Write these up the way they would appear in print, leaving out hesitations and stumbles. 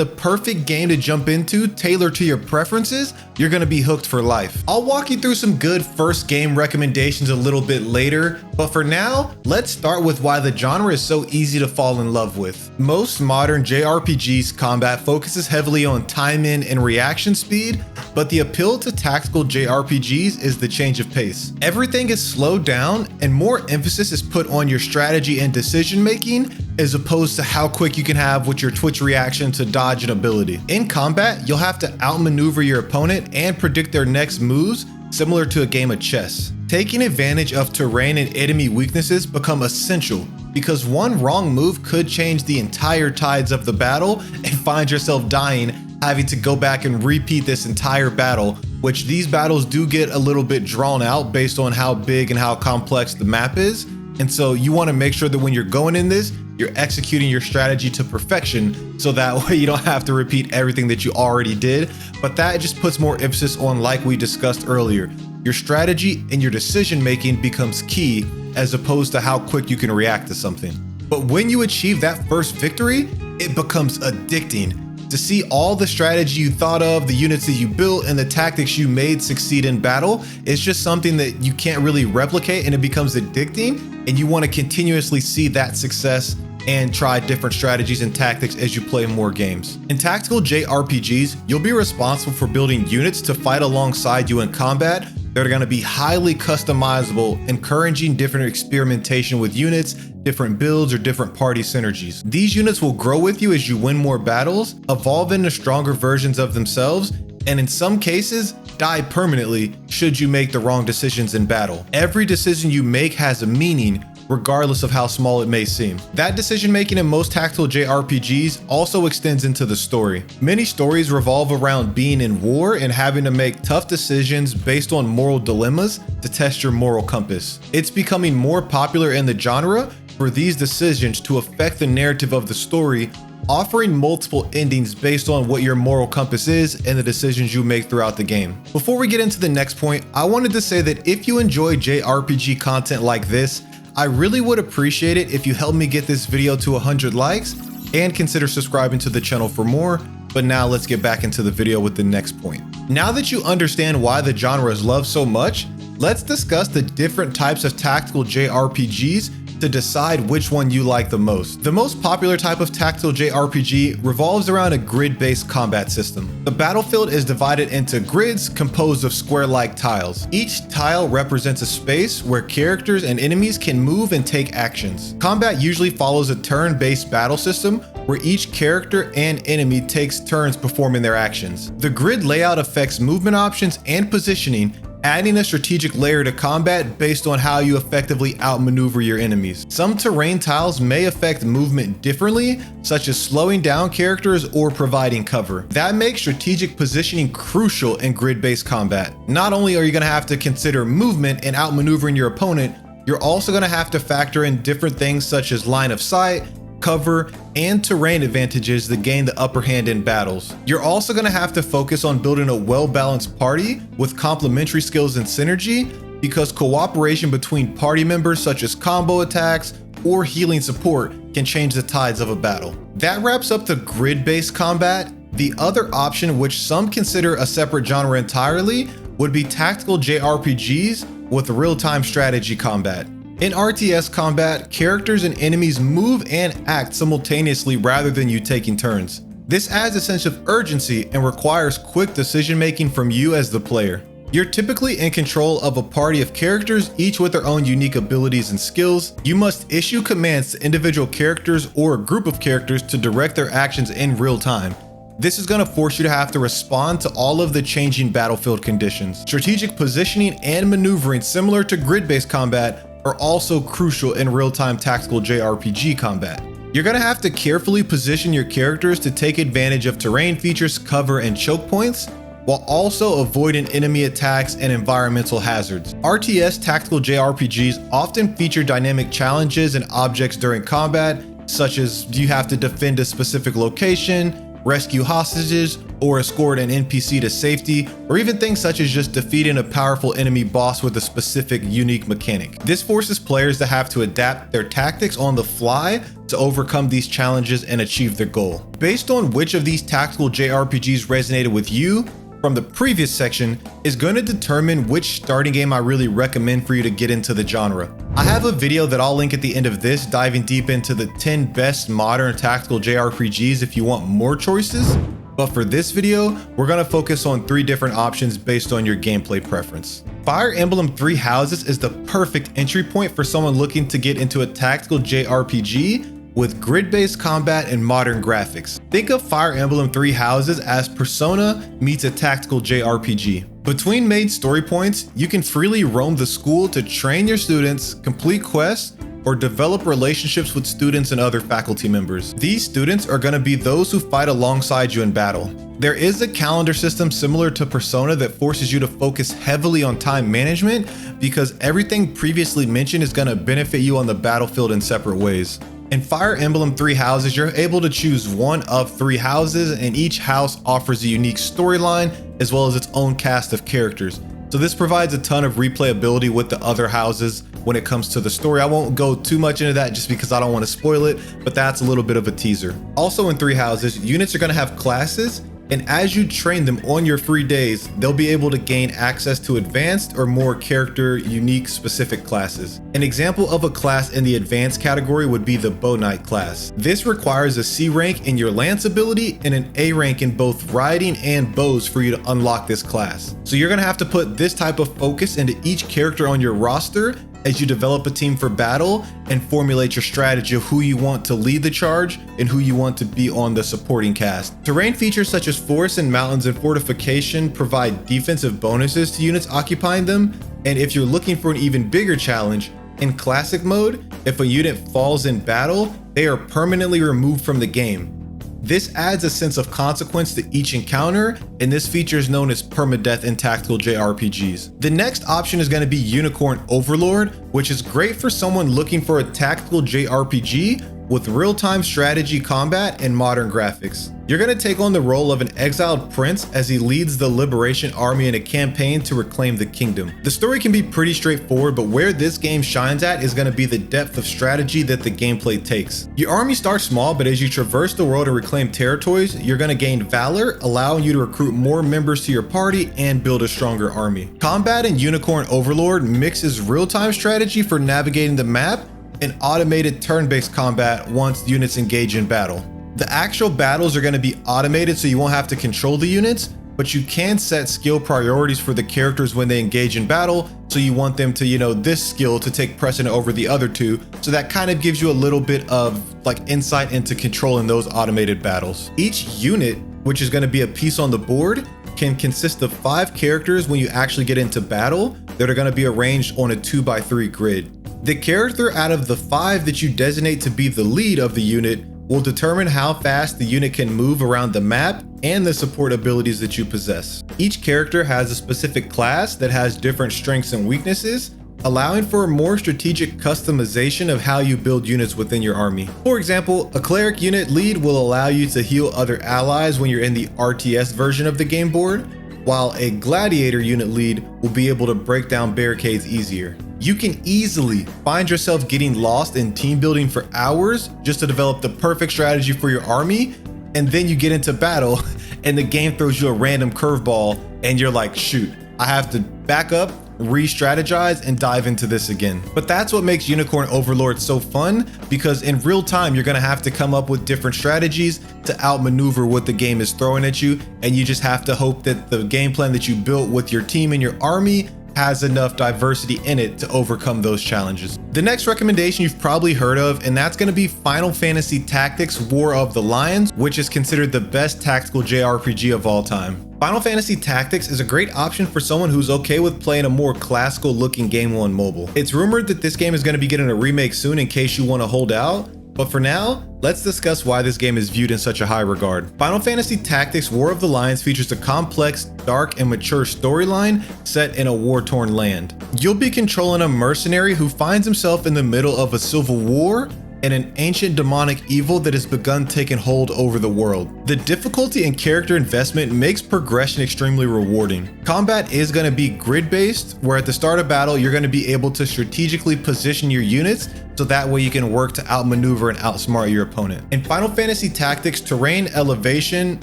find the perfect game to jump into tailored to your preferences, you're gonna be hooked for life. I'll walk you through some good first game recommendations a little bit later, but for now, let's start with why the genre is so easy to fall in love with. Most modern JRPGs combat focuses heavily on time in and reaction speed, but the appeal to tactical JRPGs is the change of pace. Everything is slowed down and more emphasis is put on your strategy and decision making as opposed to how quick you can have with your twitch reaction to dodge an ability. In combat, you'll have to outmaneuver your opponent and predict their next moves, similar to a game of chess. Taking advantage of terrain and enemy weaknesses become essential because one wrong move could change the entire tides of the battle and find yourself dying, having to go back and repeat this entire battle, which these battles do get a little bit drawn out based on how big and how complex the map is. And so you want to make sure that when you're going in this, you're executing your strategy to perfection so that way you don't have to repeat everything that you already did. But that just puts more emphasis on, like we discussed earlier, your strategy and your decision making becomes key as opposed to how quick you can react to something. But when you achieve that first victory, it becomes addicting. To see all the strategy you thought of, the units that you built, and the tactics you made succeed in battle, it's just something that you can't really replicate, and it becomes addicting, and you want to continuously see that success and try different strategies and tactics as you play more games. In tactical JRPGs, you'll be responsible for building units to fight alongside you in combat that are going to be highly customizable, encouraging different experimentation with units, different builds, or different party synergies. These units will grow with you as you win more battles, evolve into stronger versions of themselves, and in some cases, die permanently should you make the wrong decisions in battle. Every decision you make has a meaning, regardless of how small it may seem. That decision making in most tactical JRPGs also extends into the story. Many stories revolve around being in war and having to make tough decisions based on moral dilemmas to test your moral compass. It's becoming more popular in the genre for these decisions to affect the narrative of the story, offering multiple endings based on what your moral compass is and the decisions you make throughout the game. Before we get into the next point, I wanted to say that if you enjoy JRPG content like this, I really would appreciate it if you help me get this video to 100 likes and consider subscribing to the channel for more. But now let's get back into the video with the next point. Now that you understand why the genre is loved so much, let's discuss the different types of tactical JRPGs to decide which one you like the most. The most popular type of tactical JRPG revolves around a grid-based combat system. The battlefield is divided into grids composed of square-like tiles. Each tile represents a space where characters and enemies can move and take actions. Combat usually follows a turn-based battle system where each character and enemy takes turns performing their actions. The grid layout affects movement options and positioning, adding a strategic layer to combat based on how you effectively outmaneuver your enemies. Some terrain tiles may affect movement differently, such as slowing down characters or providing cover. That makes strategic positioning crucial in grid-based combat. Not only are you going to have to consider movement and outmaneuvering your opponent, you're also going to have to factor in different things such as line of sight, cover, and terrain advantages that gain the upper hand in battles. You're also going to have to focus on building a well-balanced party with complementary skills and synergy, because cooperation between party members such as combo attacks or healing support can change the tides of a battle. That wraps up the grid-based combat. The other option, which some consider a separate genre entirely, would be tactical JRPGs with real-time strategy combat. In RTS combat, characters and enemies move and act simultaneously rather than you taking turns. This adds a sense of urgency and requires quick decision making from you as the player. You're typically in control of a party of characters, each with their own unique abilities and skills. You must issue commands to individual characters or a group of characters to direct their actions in real time. This is going to force you to have to respond to all of the changing battlefield conditions. Strategic positioning and maneuvering, similar to grid-based combat, are also crucial in real-time tactical JRPG combat. You're going to have to carefully position your characters to take advantage of terrain features, cover, and choke points, while also avoiding enemy attacks and environmental hazards. RTS tactical JRPGs often feature dynamic challenges and objects during combat, such as you have to defend a specific location, rescue hostages, or escort an NPC to safety, or even things such as just defeating a powerful enemy boss with a specific unique mechanic. This forces players to have to adapt their tactics on the fly to overcome these challenges and achieve their goal. Based on which of these tactical JRPGs resonated with you from the previous section is going to determine which starting game I really recommend for you to get into the genre. I have a video that I'll link at the end of this diving deep into the 10 best modern tactical JRPGs if you want more choices. But for this video, we're going to focus on 3 different options based on your gameplay preference. Fire Emblem Three Houses is the perfect entry point for someone looking to get into a tactical JRPG with grid-based combat and modern graphics. Think of Fire Emblem Three Houses as Persona meets a tactical JRPG. Between main story points, you can freely roam the school to train your students, complete quests, or develop relationships with students and other faculty members. These students are going to be those who fight alongside you in battle. There is a calendar system similar to Persona that forces you to focus heavily on time management because everything previously mentioned is going to benefit you on the battlefield in separate ways. In Fire Emblem Three Houses, you're able to choose one of 3 houses, and each house offers a unique storyline as well as its own cast of characters. So this provides a ton of replayability with the other houses when it comes to the story. I won't go too much into that just because I don't want to spoil it, but that's a little bit of a teaser. Also in Three Houses, units are going to have classes, and as you train them on your free days, they'll be able to gain access to advanced or more character unique specific classes. An example of a class in the advanced category would be the Bow Knight class. This requires a C rank in your lance ability and an A rank in both riding and bows for you to unlock this class. So you're gonna have to put this type of focus into each character on your roster as you develop a team for battle and formulate your strategy of who you want to lead the charge and who you want to be on the supporting cast. Terrain features such as forests and mountains and fortification provide defensive bonuses to units occupying them, and if you're looking for an even bigger challenge, in classic mode, if a unit falls in battle, they are permanently removed from the game. This adds a sense of consequence to each encounter, and this feature is known as permadeath in tactical JRPGs. The next option is going to be Unicorn Overlord, which is great for someone looking for a tactical JRPG with real-time strategy combat and modern graphics. You're going to take on the role of an exiled prince as he leads the Liberation Army in a campaign to reclaim the kingdom. The story can be pretty straightforward, but where this game shines at is going to be the depth of strategy that the gameplay takes. Your army starts small, but as you traverse the world and reclaim territories, you're going to gain valor, allowing you to recruit more members to your party and build a stronger army. Combat in Unicorn Overlord mixes real-time strategy for navigating the map and automated turn-based combat once units engage in battle. The actual battles are going to be automated, so you won't have to control the units, but you can set skill priorities for the characters when they engage in battle, so you want them to, this skill to take precedent over the other 2, so that kind of gives you a little bit of insight into controlling those automated battles. Each unit, which is going to be a piece on the board, can consist of 5 characters when you actually get into battle that are going to be arranged on a 2x3 grid. The character out of the 5 that you designate to be the lead of the unit will determine how fast the unit can move around the map and the support abilities that you possess. Each character has a specific class that has different strengths and weaknesses, allowing for a more strategic customization of how you build units within your army. For example, a cleric unit lead will allow you to heal other allies when you're in the RTS version of the game board, while a gladiator unit lead will be able to break down barricades easier. You can easily find yourself getting lost in team building for hours just to develop the perfect strategy for your army, and then you get into battle and the game throws you a random curveball and you're like, shoot, I have to back up, re-strategize, and dive into this again. But that's what makes Unicorn Overlord so fun, because in real time you're gonna have to come up with different strategies to outmaneuver what the game is throwing at you, and you just have to hope that the game plan that you built with your team and your army has enough diversity in it to overcome those challenges. The next recommendation you've probably heard of, and that's going to be Final Fantasy Tactics War of the Lions, which is considered the best tactical JRPG of all time. Final Fantasy Tactics is a great option for someone who's okay with playing a more classical looking game on mobile. It's rumored that this game is going to be getting a remake soon in case you want to hold out, but for now, let's discuss why this game is viewed in such a high regard. Final Fantasy Tactics War of the Lions features a complex, dark, and mature storyline set in a war-torn land. You'll be controlling a mercenary who finds himself in the middle of a civil war, and an ancient demonic evil that has begun taking hold over the world. The difficulty and character investment makes progression extremely rewarding. Combat is going to be grid-based, where at the start of battle, you're going to be able to strategically position your units so that way you can work to outmaneuver and outsmart your opponent. In Final Fantasy Tactics, terrain, elevation,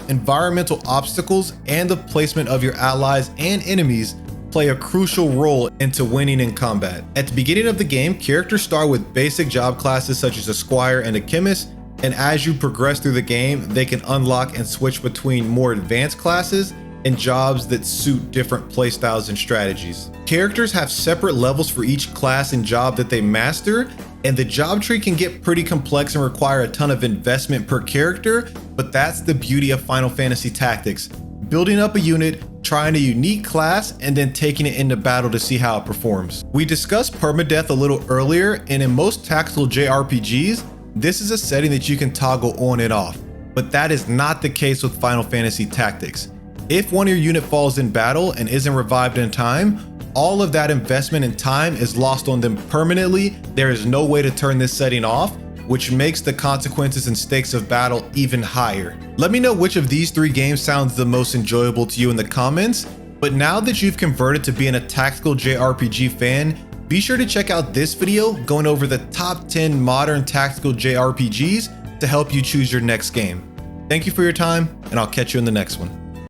environmental obstacles, and the placement of your allies and enemies play a crucial role into winning in combat. At the beginning of the game, characters start with basic job classes such as a squire and a chemist, and as you progress through the game, they can unlock and switch between more advanced classes and jobs that suit different playstyles and strategies. Characters have separate levels for each class and job that they master, and the job tree can get pretty complex and require a ton of investment per character, but that's the beauty of Final Fantasy Tactics. Building up a unit, trying a unique class, and then taking it into battle to see how it performs. We discussed permadeath a little earlier, and in most tactical JRPGs, this is a setting that you can toggle on and off, but that is not the case with Final Fantasy Tactics. If one of your unit falls in battle and isn't revived in time, all of that investment in time is lost on them permanently. There is no way to turn this setting off, which makes the consequences and stakes of battle even higher. Let me know which of these 3 games sounds the most enjoyable to you in the comments, but now that you've converted to being a tactical JRPG fan, be sure to check out this video going over the top 10 modern tactical JRPGs to help you choose your next game. Thank you for your time, and I'll catch you in the next one.